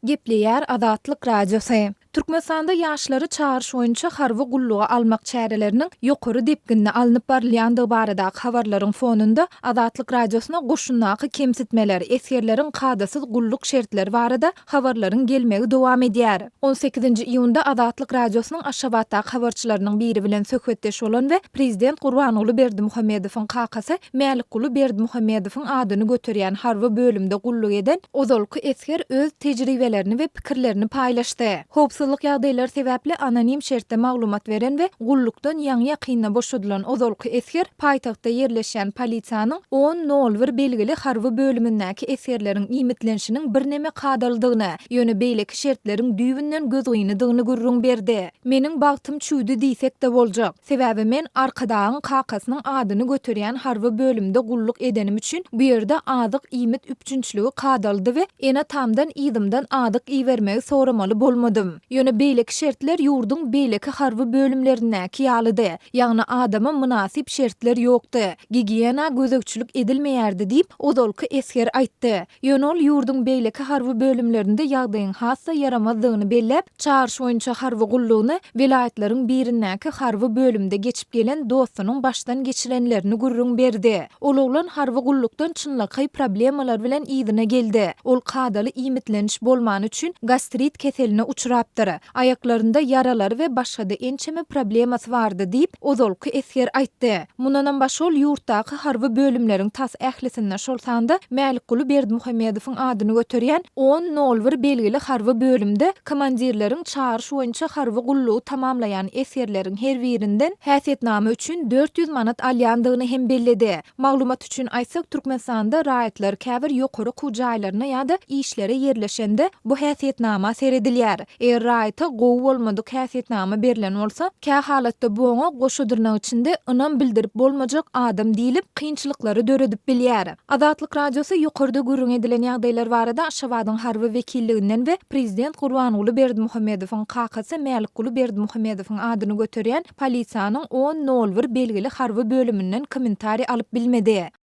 Gepleýär Azatlyk Radiosu. Türkmenistanda ýaşlary çağırş boýunça harby gulluga almak çäreleriniň ýokary depginine alınıp barylýandygy barada habarlaryň fonunda Azatlyk Radiosyna goşunnaky kemsitmeler, esgerleriň kadasyz gulluk şertleri barada habarlaryň gelmegi dowam edýär. 18-nji iýunda Azatlyk Radiosynyň Aşgabatda habarçylarynyň biri bilen söhbetdeş bolan we Prezident Gurbanuly Berdimuhammedowyň kakasy Mälikguly Berdimuhammedowyň adyny göterýän harby bölümde gulluk eden ozalky esger öz tejribelerini we pikirlerini paýlaşdy. Howpsuzlyk ýagdaýlary sebäpli anonim şertde maglumat beren we gullukdan ýaňy ýakynna boşadylan ozalky esger paýtagtda ýerleşen polisiýanyň 10.01 belgili harby bölümindäki esgerleriň iýmitlenişiniň birneme kadaldygyny, ýöne beýleki şertleriň düýbünden göz oýnadygyny gurrun berdi. Meniň bagtym çüýdi diýsek de boljak. Sebäbi men arkadagyň kakasynyň adyny göterýän harby bölümde gulluk edenim üçin bu ýerde adyk iýmit üçinçiligi kadaldy we ene tamdan ýydymdan adyk iýermegi soramaly bolmadym. Ýöne beýleki şertler ýurduň beýleki harby bölümlerindäki ýalydy. Ýagny adama münasip şertler ýokdy. Gigiýena gözegçilik edilmeýärdi diýip ozalky esger aýtdy. Ýöne ol ýurduň beýleki harby bölümlerinde ýagdaýyň hassa yaramazlygyny belläp, çağırş boýunça harby gullugyny vilayatleriň birindäki harby bölümde geçip gelen dostunyň başdan geçirenlerini gurrun berdi. Ol oglan harby gullukdan çynlaky problemalar bilen ýygyna geldi. Ol kadaly iýmitleniş bolman üçin gastrit keseline uçurapdyr. Ayaklarında yaralar we başga da ençeme problemasy bardy diýip ozalky esger aýtdy. Mundan başga ol ýurtdaky harby bölümleriň tas ählisinden şolsanda Mälikguly Berdimuhammedowyň adyny göterýän 10.01 belgili harby bölümde komandirleriň çağırş boýunça harby gullugy tamamlayan esgerleriň her birinden häsiýetname üçin 400 manat alýandygyny hem belledi. Maglumat üçin aýtsak, Türkmenistanda raýatlar käbir ýokary kujaýlaryna ýa-da işlere ýerleşende bu häsiýetnama seredilýär. Eger raýata gowy bolmadyk häsiýetnama berilen bolsa, kä halatda boňa goşudyrnak içinde ynam bildirip bolmajak adam diýilip kynçylyklary döredip bilýär. Azatlyk Radiosy ýokarda gurrun edilen ýagdaýlar barada Aşgabatyň harby wekilliginden we Prezident Gurbanuly Berdimuhammedowyň kakasy Mälikguly Berdimuhammedowyň adyny göterýän polisiýanyň 10.01 belgili harby bölümünden kommentari alyp bilmedi.